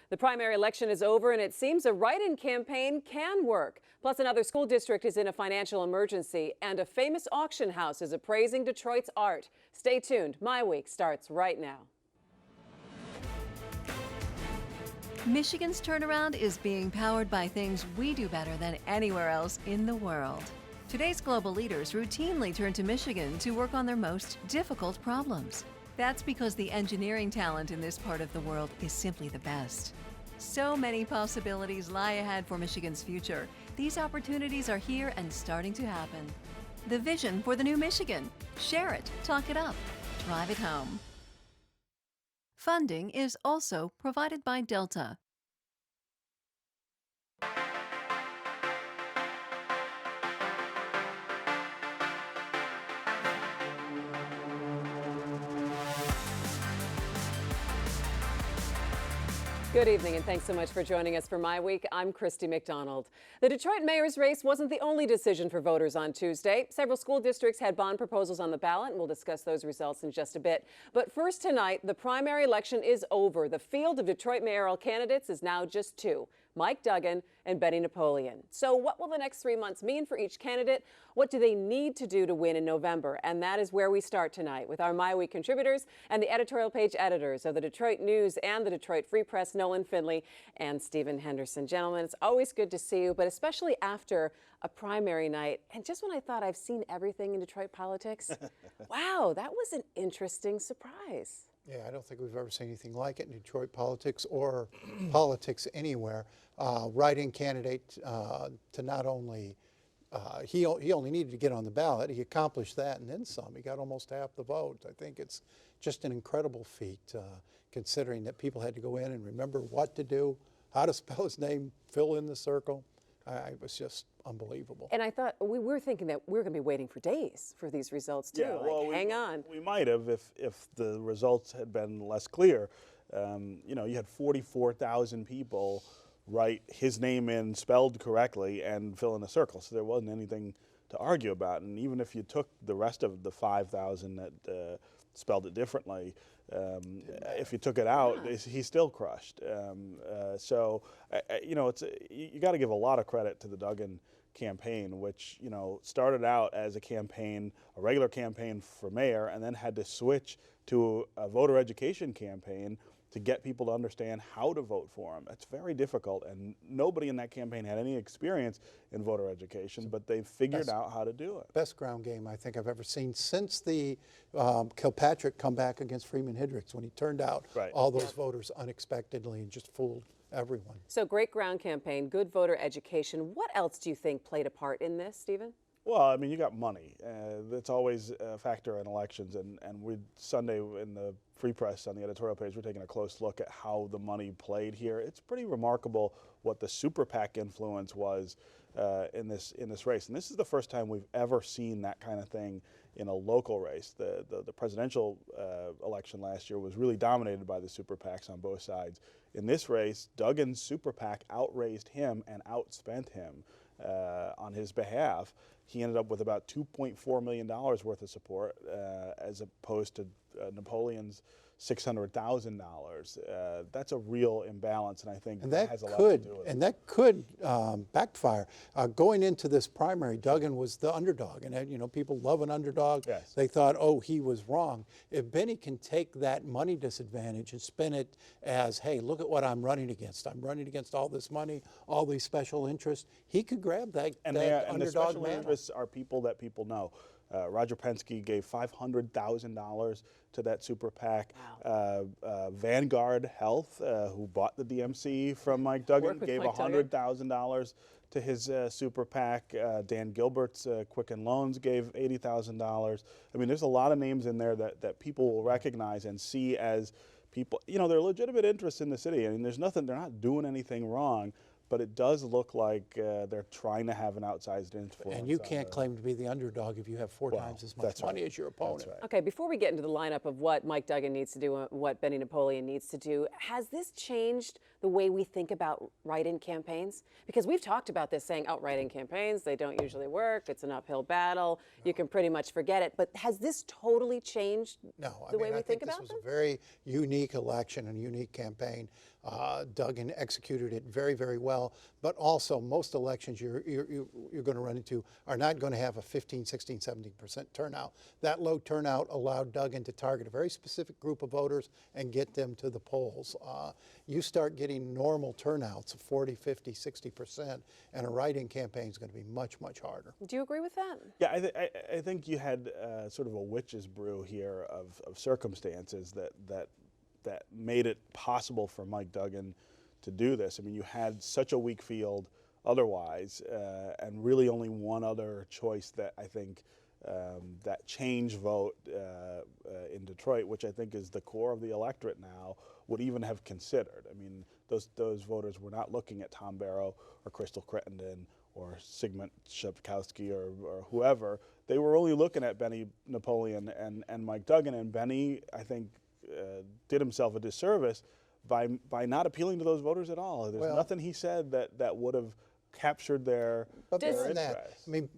The primary election is over, and it seems a write-in campaign can work. Plus, another school district is in a financial emergency, and a famous auction house is appraising Detroit's art. Stay tuned. My Week starts right now. Michigan's turnaround is being powered by things we do better than anywhere else in the world. Today's global leaders routinely turn to Michigan to work on their most difficult problems. That's because the engineering talent in this part of the world is simply the best. So many possibilities lie ahead for Michigan's future. These opportunities are here and starting to happen. The vision for the new Michigan. Share it, talk it up, drive it home. Funding is also provided by Delta. Good evening, and thanks so much for joining us for My Week. I'm Christy McDonald. The Detroit mayor's race wasn't the only decision for voters on Tuesday. Several school districts had bond proposals on the ballot, and we'll discuss those results in just a bit. But first tonight, the primary election is over. The field of Detroit mayoral candidates is now just two: Mike Duggan and Benny Napoleon. So what will the next 3 months mean for each candidate? What do they need to do to win in November? And that is where we start tonight with our My Week contributors and the editorial page editors of the Detroit News and the Detroit Free Press, Nolan Finley and Stephen Henderson. Gentlemen, it's always good to see you, but especially after a primary night. And just when I thought I've seen everything in Detroit politics, wow, that was an interesting surprise. Yeah, I don't think we've ever seen anything like it in Detroit politics or politics anywhere. Write-in candidate to not only, he only needed to get on the ballot. He accomplished that and then some. He got almost half the vote. I think it's just an incredible feat, considering that people had to go in and remember what to do, how to spell his name, fill in the circle. It was just unbelievable. And I thought we were thinking that we were going to be waiting for days for these results too. Yeah, well, hang on. We might have if the results had been less clear. You know, you had 44,000 people write his name in spelled correctly and fill in a circle, so there wasn't anything to argue about. And even if you took the rest of the 5,000 that spelled it differently, if you took it out, he still crushed. So, you know, you got to give a lot of credit to the Duggan campaign, which, you know, started out as a campaign, a regular campaign for mayor, and then had to switch to a voter education campaign to get people to understand how to vote for him. It's very difficult, and nobody in that campaign had any experience in voter education, but they figured out how to do it. Best ground game I think I've ever seen since the Kilpatrick comeback against Freeman Hendricks, when he turned out all those voters unexpectedly and just fooled everyone. So great ground campaign, good voter education. What else do you think played a part in this, Stephen? Well, I mean, you got money. That's always a factor in elections. And Sunday in the Free Press on the editorial page, we're taking a close look at how the money played here. It's pretty remarkable what the super PAC influence was in this race. And this is the first time we've ever seen that kind of thing in a local race. The presidential election last year was really dominated by the super PACs on both sides. In this race, Duggan's super PAC outraised him and outspent him on his behalf. He ended up with about $2.4 million worth of support, as opposed to Napoleon's $600,000. That's a real imbalance, and I think that has a lot to do with it. And that could backfire. Going into this primary, Duggan was the underdog, and you know, people love an underdog. Yes. They thought, oh, he was wrong. If Benny can take that money disadvantage and spin it as, hey, look at what I'm running against. I'm running against all this money, all these special interests. He could grab that underdog and the special mantle. interests are people that people know. Roger Penske gave $500,000 to that super PAC. Wow. Vanguard Health, who bought the DMC from Mike Duggan, gave $100,000 to his super PAC. Dan Gilbert's Quicken Loans gave $80,000. I mean, there's a lot of names in there that people will recognize and see as people, you know, they're legitimate interests in the city. I mean, there's nothing, they're not doing anything wrong. But it does look like they're trying to have an outsized influence. And you can't claim to be the underdog if you have four times as much money as your opponent. That's right. Okay, before we get into the lineup of what Mike Duggan needs to do and what Benny Napoleon needs to do, has this changed the way we think about write-in campaigns? Because we've talked about this, saying, oh, write-in campaigns, they don't usually work. It's an uphill battle. You can pretty much forget it. But has this totally changed the way we think about this them? was a very unique election and unique campaign. Duggan executed it very, very well. But also, most elections you're going to run into are not going to have a 15, 16, 17% turnout. That low turnout allowed Duggan to target a very specific group of voters and get them to the polls. You start getting normal turnouts of 40, 50, 60%, and a write-in campaign is going to be much, much harder. Do you agree with that? Yeah, I think you had sort of a witch's brew here of circumstances that made it possible for Mike Duggan to do this. I mean, you had such a weak field otherwise, and really only one other choice that I think that change vote in Detroit, which I think is the core of the electorate now, would even have considered. I mean, those voters were not looking at Tom Barrow or Crystal Crittenden or Sigmund Shepkowski or whoever. They were only looking at Benny Napoleon and Mike Duggan, and Benny, I think, did himself a disservice by not appealing to those voters at all. There's nothing he said that would have captured their interest. I mean,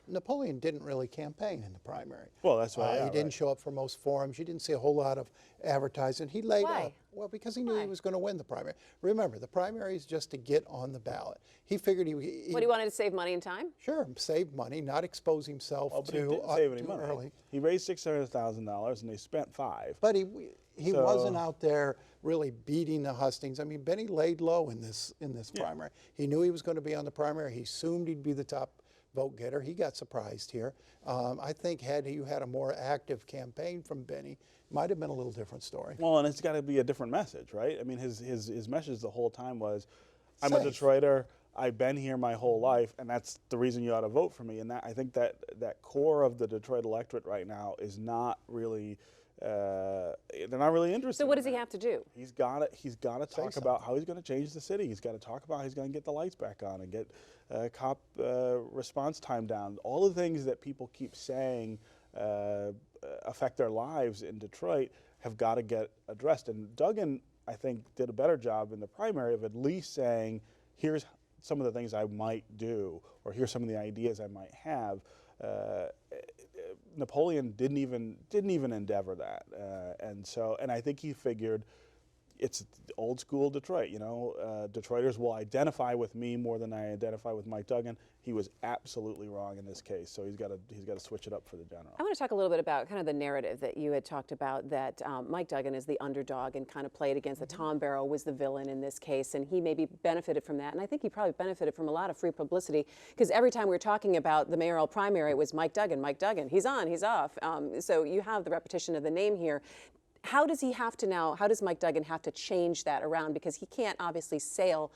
Napoleon didn't really campaign in the primary. Well, that's why he didn't show up for most forums. You didn't see a whole lot of advertising. He laid Why? up. Well, because he knew he was going to win the primary. Remember, the primary is just to get on the ballot. He figured What, he wanted to save money and time? Sure, save money, not expose himself but he to didn't save any too money. early. He raised $600,000 and they spent $5. But he wasn't out there really beating the hustings. I mean, Benny laid low in this primary. He knew he was going to be on the primary. He assumed he'd be the top vote getter. He got surprised here. I think had you had a more active campaign from Benny, might have been a little different story. Well, and it's got to be a different message, right? I mean, his message the whole time was, I'm a Safe. Detroiter. I've been here my whole life, and that's the reason you ought to vote for me. And I think that core of the Detroit electorate right now is not really. They're not really interested. So what does he have to do? He's got to talk about how he's going to change the city. He's got to talk about how he's going to get the lights back on and get cop response time down. All the things that people keep saying affect their lives in Detroit have got to get addressed. And Duggan, I think, did a better job in the primary of at least saying, here's some of the things I might do, or here's some of the ideas I might have. Napoleon didn't even endeavor that, and I think he figured it's old school Detroit. You know, Detroiters will identify with me more than I identify with Mike Duggan. He was absolutely wrong in this case, so he's got to switch it up for the general. I want to talk a little bit about kind of the narrative that you had talked about, that Mike Duggan is the underdog and kind of played against that Tom Barrow was the villain in this case, and he maybe benefited from that. And I think he probably benefited from a lot of free publicity, because every time we were talking about the mayoral primary, it was Mike Duggan, he's on, he's off. So you have the repetition of the name here. How does Mike Duggan have to change that around? Because he can't obviously sail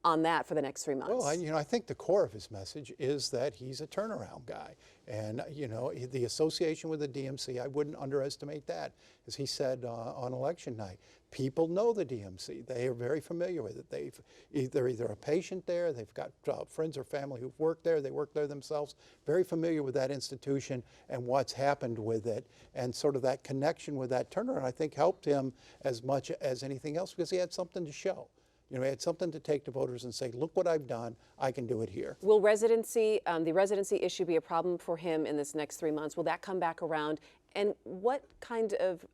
on that for the next 3 months. Well, I think the core of his message is that he's a turnaround guy. And, the association with the DMC, I wouldn't underestimate that. As he said on election night, people know the DMC. They are very familiar with it. They're either a patient there, they've got friends or family who've worked there, they work there themselves, very familiar with that institution and what's happened with it. And sort of that connection with that turnaround, I think, helped him as much as anything else, because he had something to show. He had something to take to voters and say, look what I've done, I can do it here. Will the residency issue be a problem for him in this next 3 months? Will that come back around? And what kind of,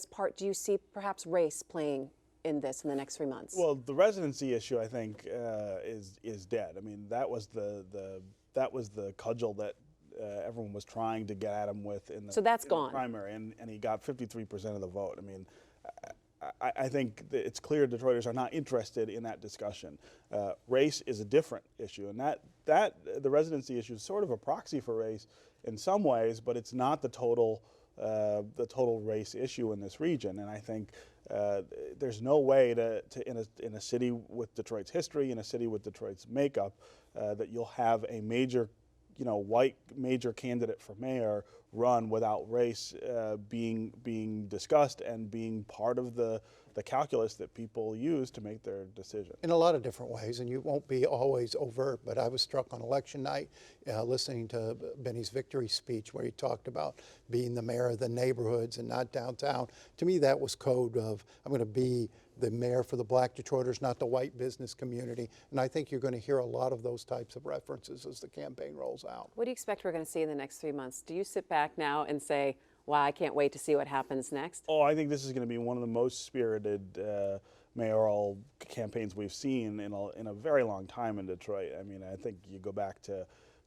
part do you see perhaps race playing in this in the next 3 months? Well, the residency issue, I think, is dead. I mean, that was the cudgel that everyone was trying to get at him with in the, so that's gone. The primary, and he got 53% of the vote. I mean, I think that it's clear Detroiters are not interested in that discussion. Race is a different issue, and that the residency issue is sort of a proxy for race in some ways, but it's not the total race issue in this region. And I think there's no way to in a city with Detroit's history, in a city with Detroit's makeup, that you'll have a major, white major candidate for mayor run without race being discussed and being part of the calculus that people use to make their decision. In a lot of different ways, and you won't be always overt, but I was struck on election night listening to Benny's victory speech where he talked about being the mayor of the neighborhoods and not downtown. To me, that was code of, I'm going to be the mayor for the Black Detroiters, not the white business community. And I think you're going to hear a lot of those types of references as the campaign rolls out. What do you expect we're going to see in the next 3 months? Do you sit back now and say, wow, I can't wait to see what happens next? Oh, I think this is going to be one of the most spirited mayoral campaigns we've seen in a very long time in Detroit. I mean, I think you go back to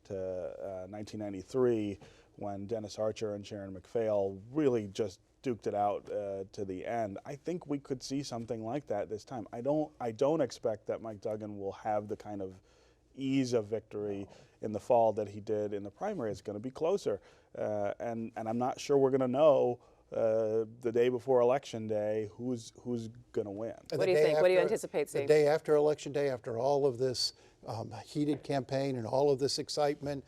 1993 when Dennis Archer and Sharon McPhail really just duked it out to the end. I think we could see something like that this time. I don't expect that Mike Duggan will have the kind of ease of victory in the fall that he did in the primary. It's going to be closer, and I'm not sure we're going to know the day before Election Day who's going to win. What do you think? What do you anticipate seeing? The day after Election Day, after all of this heated campaign and all of this excitement,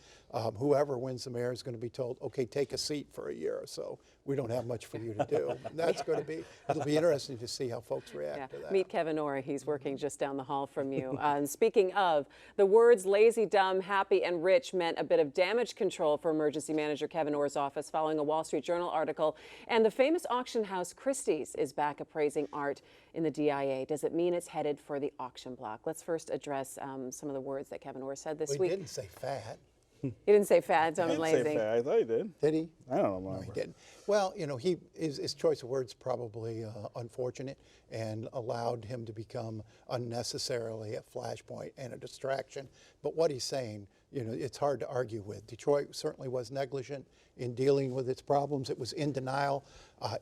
whoever wins the mayor is going to be told, okay, take a seat for a year or so. We don't have much for you to do. That's going to be, it'll be interesting to see how folks react to that. Meet Kevyn Orr. He's working just down the hall from you. And speaking of, the words lazy, dumb, happy, and rich meant a bit of damage control for emergency manager Kevyn Orr's office following a Wall Street Journal article. And the famous auction house Christie's is back appraising art in the DIA. Does it mean it's headed for the auction block? Let's first address some of the words that Kevyn Orr said this week. He didn't say fat. He didn't say fat, dumb, and lazy. Say fat. I thought he did. Did he? I don't know. No, he didn't. Well, you know, his choice of words probably unfortunate and allowed him to become unnecessarily a flashpoint and a distraction. But what he's saying, you know, it's hard to argue with. Detroit certainly was negligent in dealing with its problems. It was in denial.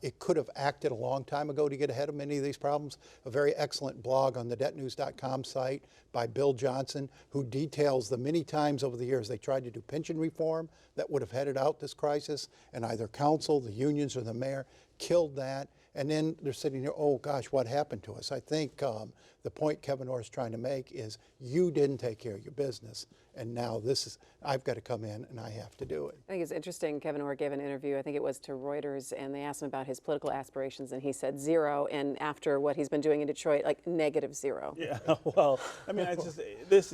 It could have acted a long time ago to get ahead of many of these problems. A very excellent blog on the debtnews.com site by Bill Johnson, who details the many times over the years they tried to do pension reform that would have headed out this crisis, and either council, the unions, or the mayor killed that. And then they're sitting there, oh gosh, what happened to us? I think the point Kevyn Orr is trying to make is you didn't take care of your business, and now I've got to come in and I have to do it. I think it's interesting. Kevyn Orr gave an interview, I think it was to Reuters, and they asked him about his political aspirations, and he said zero. And after what he's been doing in Detroit, like -0. Yeah, well, I mean, this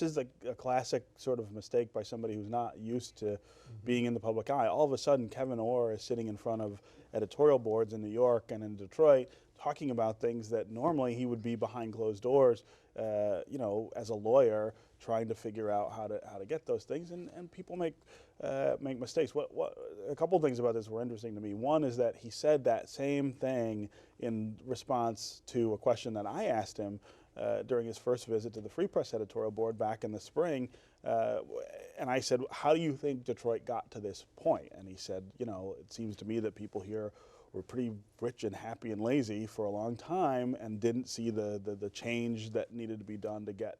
is a classic sort of mistake by somebody who's not used to being in the public eye. All of a sudden, Kevyn Orr is sitting in front of editorial boards in New York and in Detroit talking about things that normally he would be behind closed doors, you know, as a lawyer trying to figure out how to get those things, and people make mistakes. A couple things about this were interesting to me. One is that he said that same thing in response to a question that I asked him during his first visit to the Free Press editorial board back in the spring, and I said, how do you think Detroit got to this point? And he said, you know, it seems to me that people here were pretty rich and happy and lazy for a long time and didn't see the change that needed to be done to get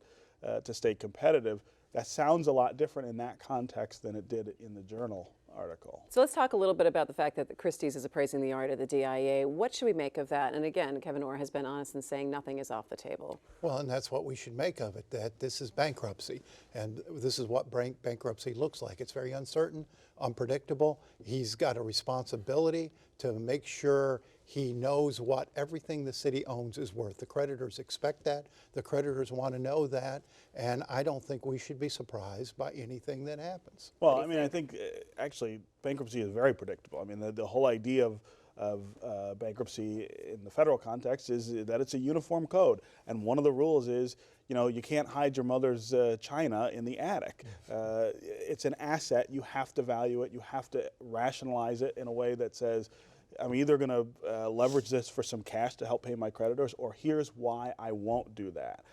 to stay competitive. That sounds a lot different in that context than it did in the Journal article. So let's talk a little bit about the fact that the Christie's is appraising the art at the DIA. What should we make of that? And again, Kevyn Orr has been honest in saying nothing is off the table. Well, and that's what we should make of it, that this is bankruptcy, and this is what bankruptcy looks like. It's very uncertain, unpredictable. He's got a responsibility to make sure he knows what everything the city owns is worth. The creditors expect that. The creditors want to know that. And I don't think we should be surprised by anything that happens. Well, I mean, I think actually bankruptcy is very predictable. I mean, the whole idea of bankruptcy in the federal context is that it's a uniform code. And one of the rules is, you know, you can't hide your mother's china in the attic. It's an asset. You have to value it. You have to rationalize it in a way that says, I'm either going to leverage this for some cash to help pay my creditors, or here's why I won't do that.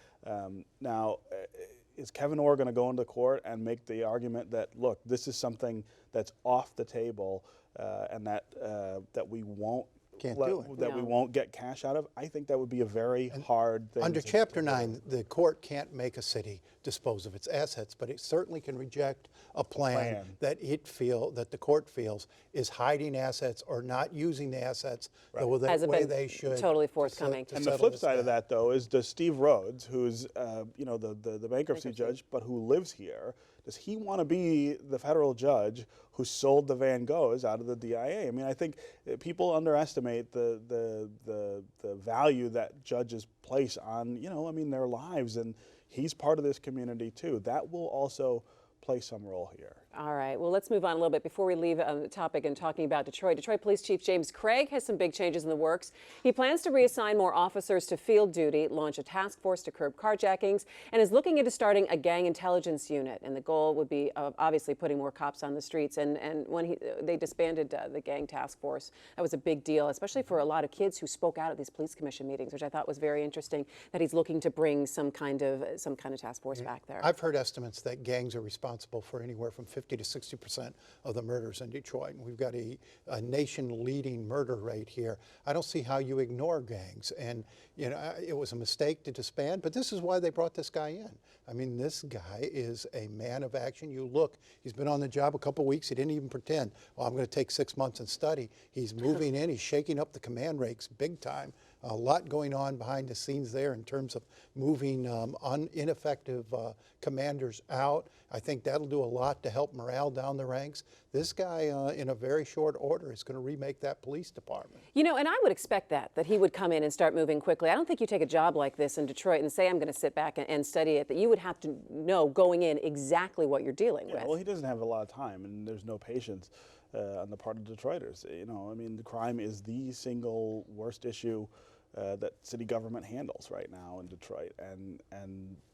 Now, is Kevyn Orr going to go into court and make the argument that, look, this is something that's off the table and that we won't we won't get cash out of? I think that would be a very hard thing. Under Chapter 9, the court can't make a city dispose of its assets, but it certainly can reject a plan that the court feels is hiding assets or not using the assets the way they should. Totally forthcoming. And the flip side of that, though, is does Steve Rhodes, who's you know, the bankruptcy judge, but who lives here, does he want to be the federal judge who sold the Van Goghs out of the DIA? I mean, I think people underestimate the value that judges place on, you know, I mean, their lives, and he's part of this community too. That will also play some role here. All right, well, let's move on a little bit before we leave the topic and talking about Detroit. Detroit Police Chief James Craig has some big changes in the works. He plans to reassign more officers to field duty, launch a task force to curb carjackings, and is looking into starting a gang intelligence unit. And the goal would be obviously putting more cops on the streets. And when they disbanded the gang task force, that was a big deal, especially for a lot of kids who spoke out at these police commission meetings, which I thought was very interesting, that he's looking to bring some kind of task force back there. I've heard estimates that gangs are responsible for anywhere from 50 to 60% of the murders in Detroit. And we've got a nation-leading murder rate here. I don't see how you ignore gangs. And you know, it was a mistake to disband, but this is why they brought this guy in. I mean, this guy is a man of action. You look, he's been on the job a couple weeks. He didn't even pretend, oh, I'm going to take 6 months and study. He's moving in. He's shaking up the command ranks big time. A lot going on behind the scenes there in terms of moving ineffective commanders out. I think that'll do a lot to help morale down the ranks. This guy, in a very short order, is going to remake that police department. You know, and I would expect that he would come in and start moving quickly. I don't think you take a job like this in Detroit and say, I'm going to sit back and study it, that you would have to know going in exactly what you're dealing with. Well, he doesn't have a lot of time, and there's no patience on the part of Detroiters. You know, I mean, the crime is the single worst issue that city government handles right now in Detroit, and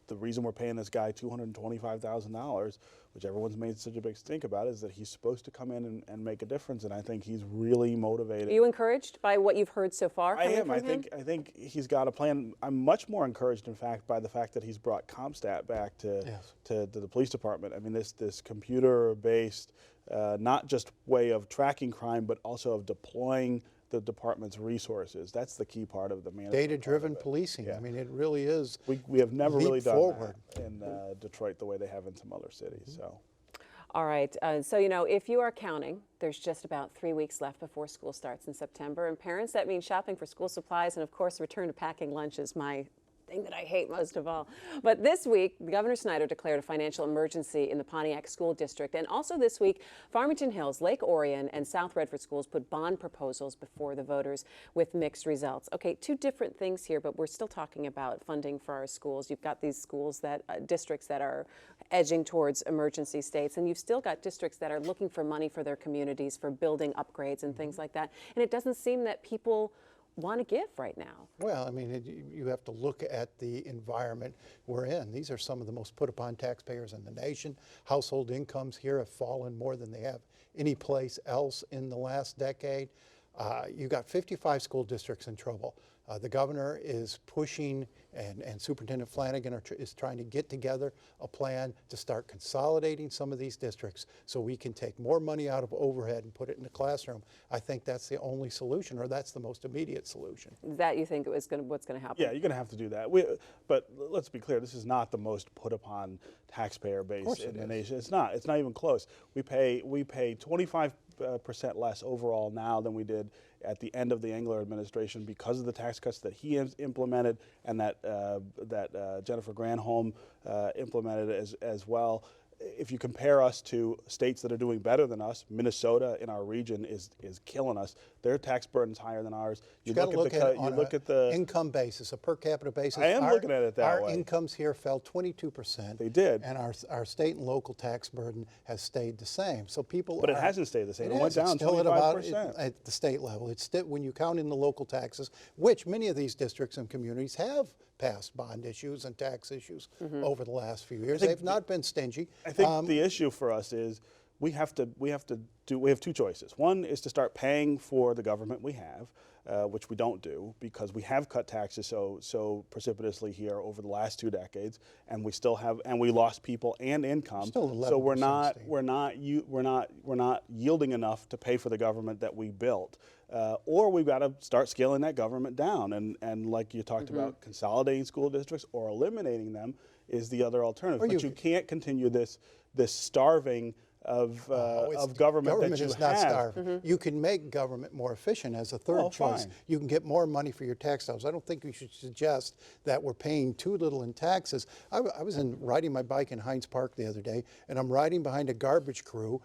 the reason we're paying this guy $225,000, which everyone's made such a big stink about, is that he's supposed to come in and make a difference, and I think he's really motivated. Are you encouraged by what you've heard so far? I am. I think he's got a plan. I'm much more encouraged, in fact, by the fact that he's brought CompStat back to the police department. I mean, this computer-based, not just way of tracking crime, but also of deploying the department's resources. That's the key part of the management. Data-driven policing. Yeah. I mean, it really is. We have never really done forward that in Detroit the way they have in some other cities. So. All right. So, you know, if you are counting, there's just about 3 weeks left before school starts in September. And parents, that means shopping for school supplies and, of course, return to packing lunch is my thing that I hate most of all. But this week, Governor Snyder declared a financial emergency in the Pontiac School District. And also this week, Farmington Hills, Lake Orion, and South Redford schools put bond proposals before the voters with mixed results. Okay, two different things here, but we're still talking about funding for our schools. You've got these schools districts that are edging towards emergency states, and you've still got districts that are looking for money for their communities, for building upgrades and things like that. And it doesn't seem that people want to give right now. Well, I mean, you have to look at the environment we're in. These are some of the most put upon taxpayers in the nation. Household incomes here have fallen more than they have any place else in the last decade. You've got 55 school districts in trouble. The governor is pushing, and Superintendent Flanagan is trying to get together a plan to start consolidating some of these districts so we can take more money out of overhead and put it in the classroom. I think that's the only solution, or that's the most immediate solution. That you think what's going to happen? Yeah, you're going to have to do that. But let's be clear, this is not the most put upon taxpayer base in the nation. It's not. It's not even close. We pay 25% less overall now than we did at the end of the Engler administration because of the tax cuts that he implemented and that Jennifer Granholm implemented as well. If you compare us to states that are doing better than us, Minnesota in our region is killing us. Their tax burden's higher than ours. You look at the income basis, a per capita basis. I am looking at it that way. Our incomes here fell 22%. They did. And our state and local tax burden has stayed the same. So people. But it hasn't stayed the same. It went down 25%. Still at about at the state level. It's still, when you count in the local taxes, which many of these districts and communities have passed bond issues and tax issues over the last few years. They've not been stingy. I think the issue for us is we have two choices. One is to start paying for the government we have, which we don't do because we have cut taxes so precipitously here over the last 2 decades, and we still have, and we lost people and income. So we're not yielding enough to pay for the government that we built. Or we've got to start scaling that government down, and like you talked about, consolidating school districts or eliminating them is the other alternative. But you can't continue this starving of government that you is not starving. You can make government more efficient as a third choice. Fine. You can get more money for your tax dollars. I don't think we should suggest that we're paying too little in taxes. I was riding my bike in Hines Park the other day, and I'm riding behind a garbage crew.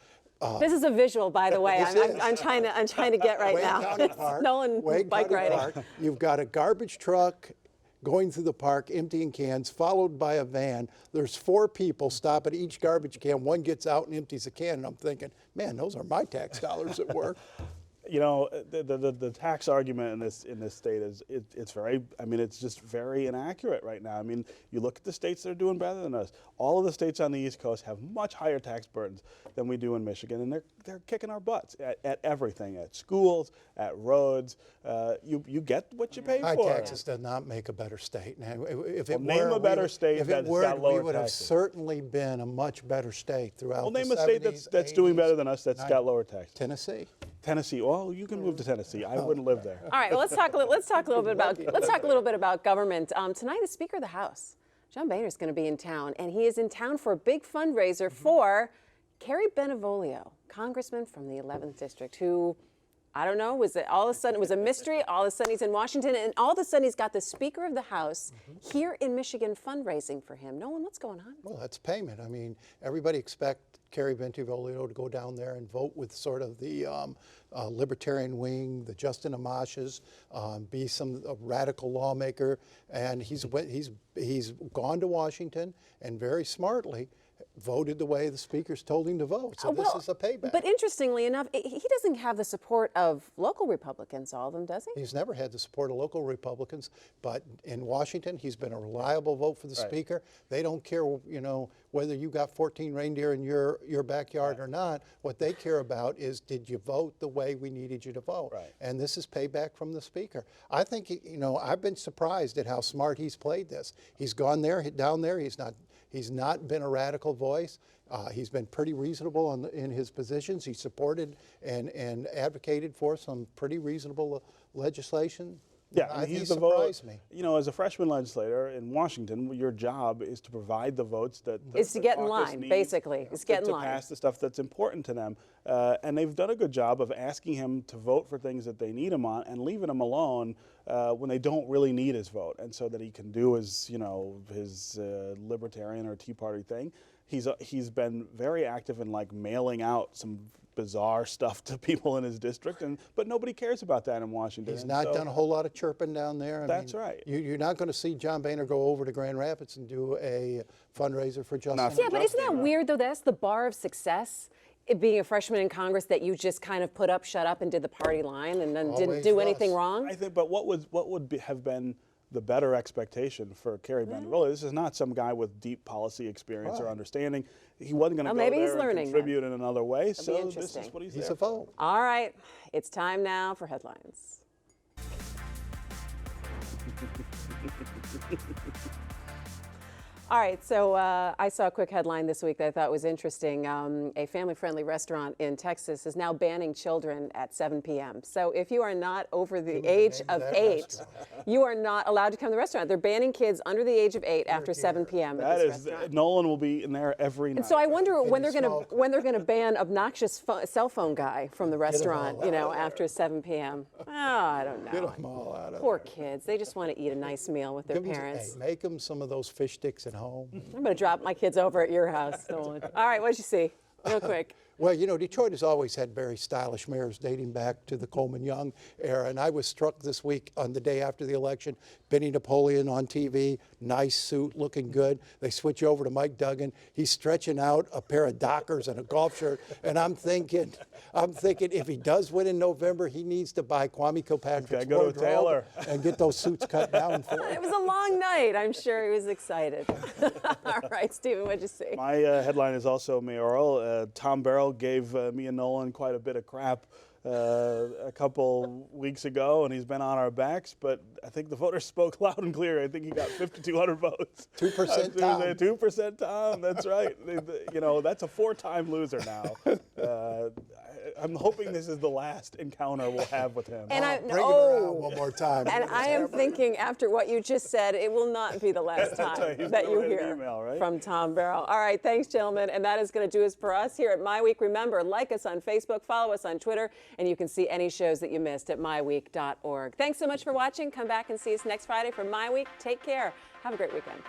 This is a visual, by the way. I'm trying to get right Wayne now. County Park, Nolan Wayne bike County riding. Park. You've got a garbage truck going through the park, emptying cans, followed by a van. There's 4 people stop at each garbage can. One gets out and empties a can, and I'm thinking, man, those are my tax dollars at work. You know, the tax argument in this state it's very, I mean, it's just very inaccurate right now. I mean, you look at the states that are doing better than us. All of the states on the East Coast have much higher tax burdens than we do in Michigan, and they're kicking our butts at everything, at schools, at roads. You get what you pay High for. taxes does not make a better state. Now, if it Well, name a better state if that's it were, got lower we would have taxes. certainly been a much better state throughout Well, the name a state 70s, that's doing 80s, better than us that's got 90s. lower taxes. Tennessee. Tennessee. Well, you can move to Tennessee. I wouldn't live there. All right, well, let's talk a little bit about government. Tonight, the Speaker of the House, John Boehner, is going to be in town, and he is in town for a big fundraiser for Kerry Benevolio, congressman from the 11th District, who, I don't know, all of a sudden it was a mystery. All of a sudden he's in Washington, and all of a sudden he's got the Speaker of the House here in Michigan fundraising for him. Nolan, what's going on? Well, that's payment. I mean, everybody expect Kerry Benevolio to go down there and vote with sort of the libertarian wing, the Justin Amash's, be a radical lawmaker, and he's gone to Washington and very smartly voted the way the speakers told him to vote. So this is a payback. But interestingly enough, he doesn't have the support of local Republicans, all of them, does he? He's never had the support of local Republicans, but in Washington, he's been a reliable vote for the speaker. They don't care, you know, whether you got 14 reindeer in your backyard or not. What they care about is, did you vote the way we needed you to vote? Right. And this is payback from the speaker. I think, you know, I've been surprised at how smart he's played this. He's gone down there. He's not been a radical voice. He's been pretty reasonable in his positions. He supported and advocated for some pretty reasonable legislation. Yeah, I think he's he the vote. surprised me. You know, as a freshman legislator in Washington, your job is to provide the votes that Is to the get in caucus line, needs basically. Is get in to line. pass the stuff that's important to them. And they've done a good job of asking him to vote for things that they need him on and leaving him alone when they don't really need his vote, and so that he can do his, you know, his libertarian or Tea Party thing. He's been very active in like mailing out some bizarre stuff to people in his district, but nobody cares about that in Washington. He's not done a whole lot of chirping down there. That's right. You're not going to see John Boehner go over to Grand Rapids and do a fundraiser for Justin. Yeah, but isn't that weird, though? That's the bar of success, it being a freshman in Congress, that you just kind of put up, shut up, and did the party line and then didn't do anything wrong? I think, but what would have been the better expectation for Kerry Benevolio? This is not some guy with deep policy experience or understanding. He wasn't going to go maybe he's there and learning contribute in another way. That'll be So this interesting. is what he's He's there a vote. All right, it's time now for headlines. All right, so I saw a quick headline this week that I thought was interesting. A family-friendly restaurant in Texas is now banning children at 7 p.m. So if you are not over the age of 8, you are not allowed to come to the restaurant. They're banning kids under the age of 8 after 7 p.m. at this restaurant. Nolan will be in there every night. And so I wonder when they're going to ban obnoxious cell phone guy from the restaurant, you know, after 7 p.m. Oh, I don't know. Get them all out of Poor there. kids. They just want to eat a nice meal with their parents. Hey, make them some of those fish sticks at home. I'm going to drop my kids over at your house, Nolan. All right, what'd you see? Real quick. Well, you know, Detroit has always had very stylish mayors dating back to the Coleman Young era, and I was struck this week on the day after the election, Benny Napoleon on TV, nice suit, looking good. They switch over to Mike Duggan. He's stretching out a pair of Dockers and a golf shirt, and I'm thinking if he does win in November, he needs to buy Kwame Kilpatrick's go to a tailor and get those suits cut down for him. It was a long night. I'm sure he was excited. All right, Stephen, what'd you see? My headline is also mayoral. Tom Barrell gave me and Nolan quite a bit of crap a couple weeks ago, and he's been on our backs, but I think the voters spoke loud and clear. I think he got 5,200 votes. 2% Tom. 2% Tom, that's right. You know, that's a 4-time loser now. I'm hoping this is the last encounter we'll have with him. Bring him around one more time. And I am thinking, after what you just said, it will not be the last time right. that you An hear email, right? from Tom Barrell. All right, thanks, gentlemen. And that is going to do us for us here at MiWeek. Remember, like us on Facebook, follow us on Twitter, and you can see any shows that you missed at MiWeek.org. Thanks so much for watching. Come back and see us next Friday for MiWeek. Take care. Have a great weekend.